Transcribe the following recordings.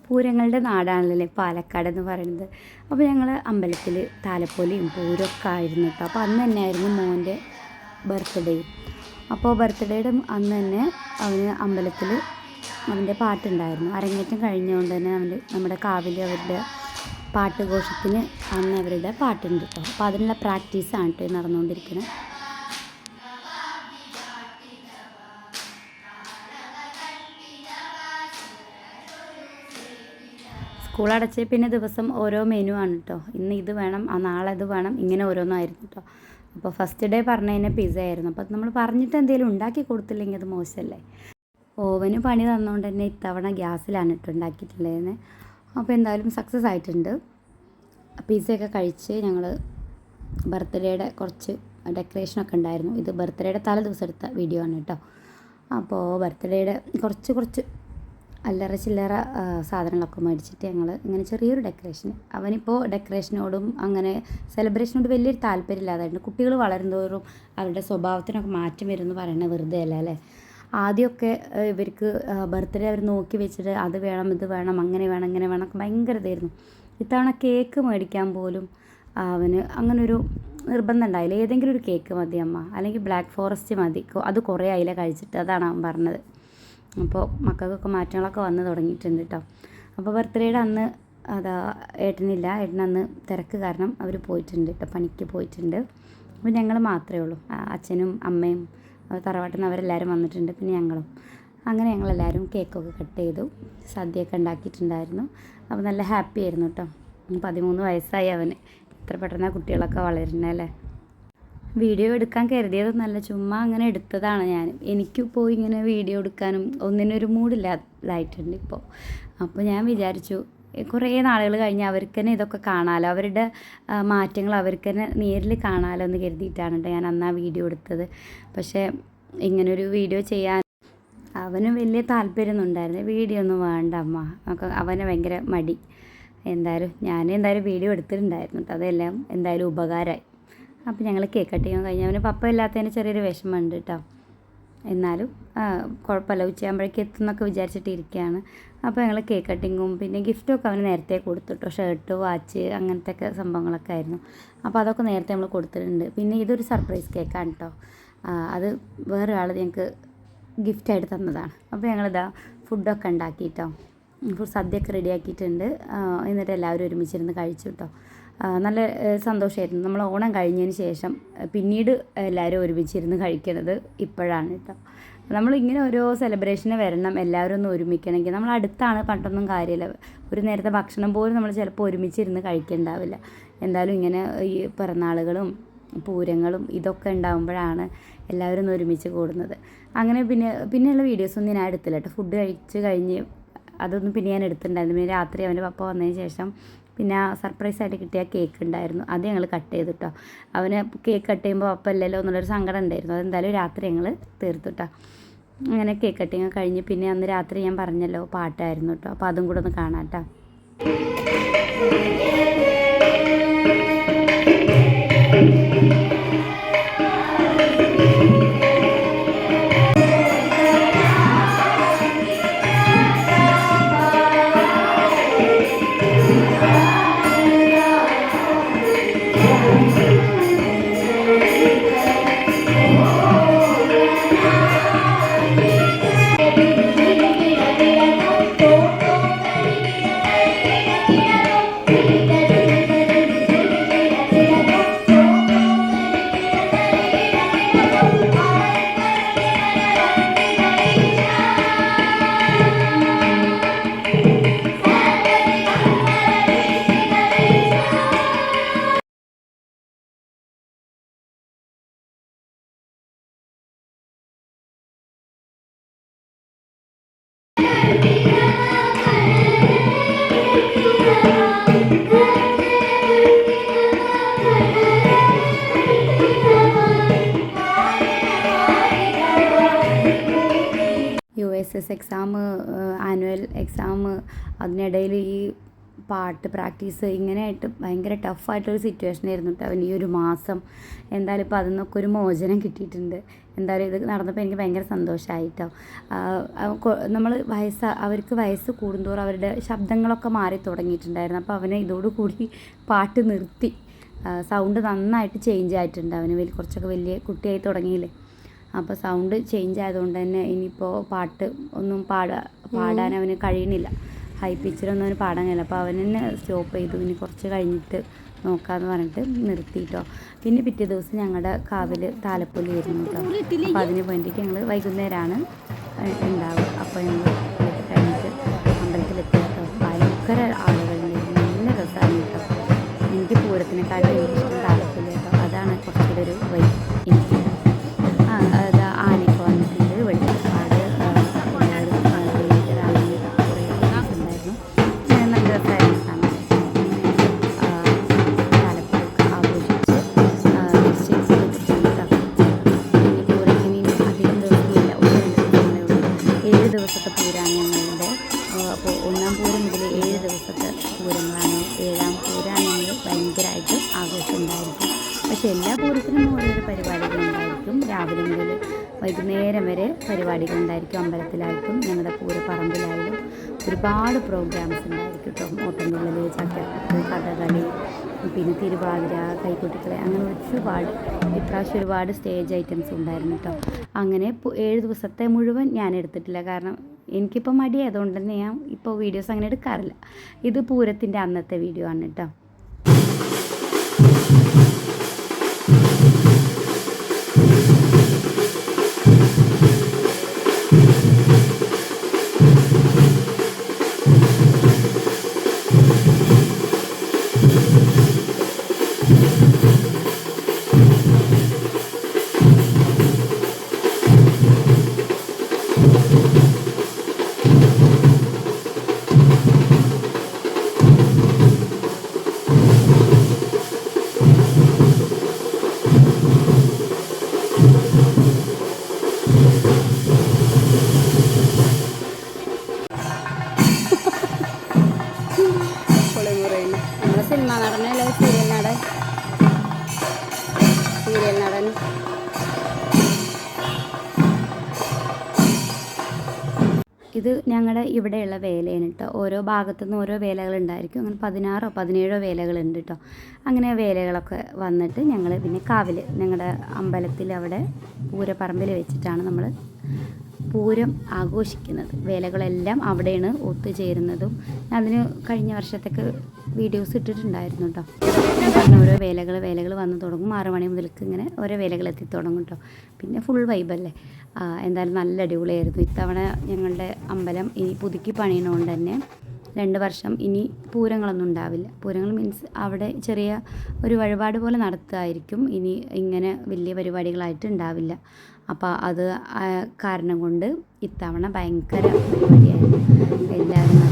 പൂരങ്ങളുടെ നാടാണല്ലേ പാലക്കാട് എന്ന് പറയുന്നത്. അപ്പോൾ ഞങ്ങൾ അമ്പലത്തിൽ താലപ്പൊലിയും പൂരമൊക്കെ ആയിരുന്നു കേട്ടോ. അപ്പോൾ അന്ന് തന്നെയായിരുന്നു മോൻ്റെ ബർത്ത്ഡേയും. അപ്പോൾ ബർത്ത്ഡേയുടെ അന്ന് തന്നെ അവന് അമ്പലത്തിൽ അവൻ്റെ പാട്ടുണ്ടായിരുന്നു. അരങ്ങേറ്റം കഴിഞ്ഞുകൊണ്ട് തന്നെ നമ്മുടെ കാവിൽ അവരുടെ പാട്ടുഘോഷത്തിന് അന്ന് അവരുടെ പാട്ടുണ്ട് കേട്ടോ. അപ്പോൾ അതിനുള്ള പ്രാക്ടീസാണ് കേട്ടോ നടന്നുകൊണ്ടിരിക്കുന്നത്. സ്കൂൾ അടച്ച് പിന്നെ ദിവസം ഓരോ മെനു ആണ് കേട്ടോ. ഇന്ന് ഇത് വേണം, നാളെ ഇത് വേണം, ഇങ്ങനെ ഓരോന്നായിരുന്നു കേട്ടോ. അപ്പോൾ ഫസ്റ്റ് ഡേ പറഞ്ഞു കഴിഞ്ഞാൽ പിസ്സ ആയിരുന്നു. അപ്പോൾ നമ്മൾ പറഞ്ഞിട്ട് എന്തെങ്കിലും ഉണ്ടാക്കി കൊടുത്തില്ലെങ്കിൽ അത് മോശമല്ലേ. ഓവന് പണി തന്നുകൊണ്ട് തന്നെ ഇത്തവണ ഗ്യാസിലാണ് കേട്ടോ ഉണ്ടാക്കിയിട്ടുണ്ടായിരുന്നത്. അപ്പോൾ എന്തായാലും സക്സസ് ആയിട്ടുണ്ട്. പിസ്സയൊക്കെ കഴിച്ച് ഞങ്ങൾ ബർത്ത്ഡേയുടെ കുറച്ച് ഡെക്കറേഷനൊക്കെ ഉണ്ടായിരുന്നു. ഇത് ബർത്ത്ഡേയുടെ തലേ ദിവസം എടുത്ത വീഡിയോ ആണ് കേട്ടോ. അപ്പോൾ ബർത്ത്ഡേയുടെ കുറച്ച് അല്ലറ ചില്ലറ സാധനങ്ങളൊക്കെ മേടിച്ചിട്ട് ഞങ്ങൾ ഇങ്ങനെ ചെറിയൊരു ഡെക്കറേഷൻ. അവനിപ്പോൾ ഡെക്കറേഷനോടും അങ്ങനെ സെലിബ്രേഷനോട് വലിയൊരു താല്പര്യമില്ലാതായിരുന്നു. കുട്ടികൾ വളരുന്തോറും അവരുടെ സ്വഭാവത്തിനൊക്കെ മാറ്റം വരുമെന്ന് പറയുന്നത് വെറുതെ അല്ല അല്ലേ. ആദ്യമൊക്കെ ഇവർക്ക് ബർത്ത്ഡേ അവർ നോക്കി വെച്ചിട്ട് അത് വേണം ഇത് വേണം അങ്ങനെ വേണം ഇങ്ങനെ വേണം ഒക്കെ ഭയങ്കര ഇതായിരുന്നു. ഇത്തവണ കേക്ക് മേടിക്കാൻ പോലും അവന് അങ്ങനൊരു നിർബന്ധം ഉണ്ടായില്ല. ഏതെങ്കിലും ഒരു കേക്ക് മതി അമ്മ, അല്ലെങ്കിൽ ബ്ലാക്ക് ഫോറസ്റ്റ് മതി, അത് കുറേ ആയില്ല കഴിച്ചിട്ട്, അതാണ് അവൻ പറഞ്ഞത്. അപ്പോൾ മക്കൾക്കൊക്കെ മാറ്റങ്ങളൊക്കെ വന്ന് തുടങ്ങിയിട്ടുണ്ട് കേട്ടോ. അപ്പോൾ ബർത്ത്ഡേയുടെ അന്ന് അതാ ഏട്ടനില്ല, ഏട്ടൻ അന്ന് തിരക്ക് കാരണം അവർ പോയിട്ടുണ്ട് കേട്ടോ, പണിക്ക് പോയിട്ടുണ്ട്. അപ്പോൾ ഞങ്ങൾ മാത്രമേ ഉള്ളൂ. അച്ഛനും അമ്മയും തറവാട്ടിൽ നിന്ന് അവരെല്ലാവരും വന്നിട്ടുണ്ട്, പിന്നെ ഞങ്ങളും. അങ്ങനെ ഞങ്ങളെല്ലാവരും കേക്കൊക്കെ കട്ട് ചെയ്തു, സദ്യയൊക്കെ ഉണ്ടാക്കിയിട്ടുണ്ടായിരുന്നു. അപ്പോൾ നല്ല ഹാപ്പി ആയിരുന്നു കേട്ടോ. 13 വയസ്സായി അവന്. ഇത്ര പെട്ടെന്ന് കുട്ടികളൊക്കെ വളരുന്നല്ലേ. വീഡിയോ എടുക്കാൻ കരുതിയതൊന്നല്ല, ചുമ്മാ അങ്ങനെ എടുത്തതാണ് ഞാൻ. എനിക്കിപ്പോൾ ഇങ്ങനെ വീഡിയോ എടുക്കാനും ഒന്നിനൊരു മൂഡില്ലാതായിട്ടുണ്ട് ഇപ്പോൾ. അപ്പോൾ ഞാൻ വിചാരിച്ചു കുറേ നാളുകൾ കഴിഞ്ഞ് അവർക്ക് തന്നെ ഇതൊക്കെ കാണാമല്ലോ, അവരുടെ മാറ്റങ്ങൾ അവർക്ക് തന്നെ നേരിൽ കാണാമല്ലോ എന്ന് കരുതിയിട്ടാണ് കേട്ടോ ഞാൻ അന്ന് ആ വീഡിയോ എടുത്തത്. പക്ഷേ ഇങ്ങനൊരു വീഡിയോ ചെയ്യാൻ അവന് വലിയ താല്പര്യമൊന്നും ഉണ്ടായിരുന്നു. വീഡിയോ ഒന്നും വേണ്ട അമ്മ, അവന് ഭയങ്കര മടി. എന്തായാലും വീഡിയോ എടുത്തിട്ടുണ്ടായിരുന്നു കേട്ടോ. അതെല്ലാം എന്തായാലും ഉപകാരമായി. അപ്പോൾ ഞങ്ങൾ കേക്ക് കട്ട് ചെയ്യാൻ കഴിഞ്ഞു. അവന് പപ്പ ഇല്ലാത്തതിന് ചെറിയൊരു വിഷമമുണ്ട് കേട്ടോ. എന്നാലും കുഴപ്പമില്ല, ഉച്ചയാകുമ്പോഴേക്ക് എത്തുന്നൊക്കെ വിചാരിച്ചിട്ട് ഇരിക്കുകയാണ്. അപ്പോൾ ഞങ്ങൾ കേക്ക് കട്ടിങ്ങും പിന്നെ ഗിഫ്റ്റൊക്കെ അവന് നേരത്തെ കൊടുത്തിട്ടോ. ഷർട്ട്, വാച്ച് അങ്ങനത്തെ ഒക്കെ സംഭവങ്ങളൊക്കെ ആയിരുന്നു. അപ്പോൾ അതൊക്കെ നേരത്തെ നമ്മൾ കൊടുത്തിട്ടുണ്ട്. പിന്നെ ഇതൊരു സർപ്രൈസ് കേക്കാണ് കേട്ടോ. അത് വേറൊരാൾ ഞങ്ങൾക്ക് ഗിഫ്റ്റായിട്ട് തന്നതാണ്. അപ്പോൾ ഞങ്ങളിതാ ഫുഡൊക്കെ ഉണ്ടാക്കിയിട്ടോ, സദ്യയൊക്കെ റെഡിയാക്കിയിട്ടുണ്ട്. എന്നിട്ട് എല്ലാവരും ഒരുമിച്ചിരുന്ന് കഴിച്ചു കേട്ടോ. നല്ല സന്തോഷമായിരുന്നു. നമ്മൾ ഓണം കഴിഞ്ഞതിന് ശേഷം പിന്നീട് എല്ലാവരും ഒരുമിച്ചിരുന്ന് കഴിക്കണത് ഇപ്പോഴാണ് കേട്ടോ. നമ്മളിങ്ങനെ ഓരോ സെലിബ്രേഷന് വരണം, എല്ലാവരും ഒന്ന് ഒരുമിക്കണമെങ്കിൽ. നമ്മൾ അടുത്താണ് പണ്ടൊന്നും കാര്യമില്ല, ഒരു നേരത്തെ ഭക്ഷണം പോലും നമ്മൾ ചിലപ്പോൾ ഒരുമിച്ചിരുന്ന് കഴിക്കുന്നുണ്ടാവില്ല. എന്തായാലും ഇങ്ങനെ ഈ പിറന്നാളുകളും പൂരങ്ങളും ഇതൊക്കെ ഉണ്ടാകുമ്പോഴാണ് എല്ലാവരും ഒന്ന് ഒരുമിച്ച് കൂടുന്നത്. അങ്ങനെ പിന്നെയുള്ള വീഡിയോസൊന്നും ഞാൻ എടുത്തില്ല കേട്ടോ. ഫുഡ് കഴിച്ച് കഴിഞ്ഞ് അതൊന്നും പിന്നെ ഞാൻ എടുത്തിട്ടുണ്ടായിരുന്നു. പിന്നെ രാത്രി അവൻ്റെ പപ്പ വന്നതിന് ശേഷം പിന്നെ സർപ്രൈസായിട്ട് കിട്ടിയ കേക്ക് ഉണ്ടായിരുന്നു, അത് ഞങ്ങൾ കട്ട് ചെയ്തു കേട്ടോ. അവന് കേക്ക് കട്ട് ചെയ്യുമ്പോൾ പപ്പ ഇല്ലല്ലോ എന്നുള്ളൊരു സങ്കടം ഉണ്ടായിരുന്നു. അതെന്തായാലും രാത്രി ഞങ്ങൾ തീർത്തു കേട്ടോ. അങ്ങനെ കേക്ക് കട്ടിങ് കഴിഞ്ഞ് പിന്നെ അന്ന് രാത്രി ഞാൻ പറഞ്ഞല്ലോ പാട്ടായിരുന്നു കേട്ടോ. അപ്പോൾ അതും കൂടെ ഒന്ന് കാണാം കേട്ടോ. USS എക്സാം, ആനുവൽ എക്സാം, അതിനിടയിൽ ഈ പാട്ട് പ്രാക്ടീസ് ഇങ്ങനെയായിട്ട് ഭയങ്കര ടഫായിട്ടൊരു സിറ്റുവേഷൻ ആയിരുന്നു കേട്ടോ അവന് ഈ ഒരു മാസം. എന്തായാലും ഇപ്പോൾ അതിൽ നിന്നൊക്കെ ഒരു മോചനം കിട്ടിയിട്ടുണ്ട്. എന്തായാലും ഇത് നടന്നപ്പോൾ എനിക്ക് ഭയങ്കര സന്തോഷമായിട്ടോ. നമ്മൾ അവർക്ക് വയസ്സ് കൂടുന്തോറും അവരുടെ ശബ്ദങ്ങളൊക്കെ മാറി തുടങ്ങിയിട്ടുണ്ടായിരുന്നു. അപ്പോൾ അവനെ ഇതോടുകൂടി പാട്ട് നിർത്തി. സൗണ്ട് നന്നായിട്ട് ചേഞ്ച് ആയിട്ടുണ്ട്. അവന് കുറച്ചൊക്കെ വലിയ കുട്ടിയായി തുടങ്ങിയില്ലേ. അപ്പോൾ സൗണ്ട് ചേഞ്ച് ആയതുകൊണ്ട് തന്നെ ഇനിയിപ്പോൾ പാട്ട് ഒന്നും പാടാൻ അവന് കഴിയണില്ല. ഹൈ പിച്ചിലൊന്നും അവന് പാടാൻ കഴിയില്ല. അപ്പോൾ അവൻ തന്നെ സ്റ്റോപ്പ് ചെയ്തു. ഇനി കുറച്ച് കഴിഞ്ഞിട്ട് നോക്കാമെന്ന് പറഞ്ഞിട്ട് നിർത്തിയിട്ടോ. പിന്നെ പിറ്റേ ദിവസം ഞങ്ങളുടെ കാവിൽ താലപ്പൊലി വരുന്നു കേട്ടോ. അപ്പോൾ അതിന് വേണ്ടിയിട്ട് ഞങ്ങൾ വൈകുന്നേരമാണ് ഉണ്ടാവുക. അപ്പോൾ ഞങ്ങൾ കഴിഞ്ഞിട്ട് അമ്പലത്തിലെത്തി കേട്ടോ. ഭയങ്കര ആളുകളുണ്ടായിരുന്നു. നല്ല രസമാണ് കേട്ടോ. എനിക്ക് പൂരത്തിനെക്കാളും എനിക്കിഷ്ടം താലപ്പൊലി കേട്ടോ. അതാണ് കുറച്ചുകൂടെ ഒരു വൈബ് എനിക്ക്. അത് ആനയൊക്കെ വന്നിട്ടുണ്ട്. വെളിപ്പാട് എല്ലാവരും കുറേ ഉണ്ടായിരുന്നു. നല്ല രസമായിരുന്നു കാണാൻ. താലപ്പൊലിയൊക്കെ ആഘോഷിച്ച് തിരിച്ച് വെച്ചിട്ടുണ്ട് കേട്ടോ. ഇനി പൂരത്തിന് അധികം ദിവസമില്ല, 1-2 ദിവസമേ ഉള്ളൂ. 7 ദിവസത്തെ പൂരമാണ് ഞങ്ങളുടെ. അപ്പോൾ 1-ാം പൂരം മുതൽ 7 ദിവസത്തെ പൂരങ്ങളാണ്. 7-ാം പൂരമാണ് ഞങ്ങൾ ഭയങ്കരമായിട്ട് ആഘോഷം ഉണ്ടായിരിക്കും. പക്ഷേ എല്ലാ പൂരത്തിനും ഓരോരോ പരിപാടികളുണ്ടായിരിക്കും. രാവിലെ മുതൽ വൈകുന്നേരം വരെ പരിപാടികളുണ്ടായിരിക്കും. അമ്പലത്തിലായിട്ടും ഞങ്ങളുടെ പൂരപ്പറമ്പിലായാലും ഒരുപാട് പ്രോഗ്രാംസ് ഉണ്ടായിരിക്കും കേട്ടോ. ഓട്ടംതുള്ളൽ, ചക്കരക്കട്ട്, കഥകളി, പിന്നെ തിരുവാതിര, കൈകൊട്ടിക്കളി, അങ്ങനെ ഒരുപാട്. ഇപ്രാവശ്യം ഒരുപാട് സ്റ്റേജ് ഐറ്റംസ് ഉണ്ടായിരുന്നു കേട്ടോ. അങ്ങനെ 7 ദിവസത്തെ മുഴുവൻ ഞാൻ എടുത്തിട്ടില്ല. കാരണം എനിക്കിപ്പോൾ മടിയായതുകൊണ്ട് തന്നെ ഞാൻ ഇപ്പോൾ വീഡിയോസ് അങ്ങനെ എടുക്കാറില്ല. ഇത് പൂരത്തിൻ്റെ അന്നത്തെ വീഡിയോ ആണ് കേട്ടോ. നമ്മുടെ സിനിമ നടനല്ലേ, സീരിയൽ നടൻ. ഇത് ഞങ്ങളുടെ ഇവിടെയുള്ള വേലയാണ് കേട്ടോ. ഓരോ ഭാഗത്തു നിന്ന് ഓരോ വേലകളുണ്ടായിരിക്കും. അങ്ങനെ 16 17 വേലകളുണ്ട് കേട്ടോ. അങ്ങനെ വേലകളൊക്കെ വന്നിട്ട് ഞങ്ങൾ പിന്നെ കാവിൽ ഞങ്ങളുടെ അമ്പലത്തിൽ അവിടെ പൂരപ്പറമ്പിൽ വെച്ചിട്ടാണ് നമ്മൾ പൂരം ആഘോഷിക്കുന്നത്. വേലകളെല്ലാം അവിടെയാണ് ഒത്തുചേരുന്നതും. അതിന് കഴിഞ്ഞ വർഷത്തേക്ക് വീഡിയോസ് ഇട്ടിട്ടുണ്ടായിരുന്നു കേട്ടോ. പിന്നെ ഓരോ വേലകൾ വന്ന് തുടങ്ങും. 6 മണി മുതൽക്ക് ഇങ്ങനെ ഓരോ വേലകൾ എത്തി തുടങ്ങും കേട്ടോ. പിന്നെ ഫുൾ വൈബല്ലേ. എന്തായാലും നല്ല അടിപൊളിയായിരുന്നു. ഇത്തവണ ഞങ്ങളുടെ അമ്പലം ഇനി പുതുക്കി പണിയണോണ്ട് തന്നെ 2 വർഷം ഇനി പൂരങ്ങളൊന്നും ഉണ്ടാവില്ല. പൂരങ്ങൾ മീൻസ് അവിടെ ചെറിയ ഒരു വഴിപാട് പോലെ നടത്തുമായിരിക്കും. ഇനി ഇങ്ങനെ വലിയ പരിപാടികളായിട്ട് ഉണ്ടാവില്ല. അപ്പോൾ അത് കാരണം കൊണ്ട് ഇത്തവണ ഭയങ്കര പരിപാടിയായിരുന്നു എല്ലാവരും.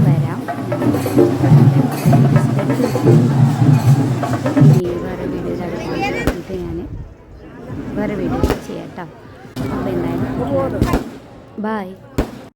വരാം. വേറെ വീഡിയോ ചെയ്യാം കേട്ടോ. അപ്പോൾ എന്തായാലും ബൈ.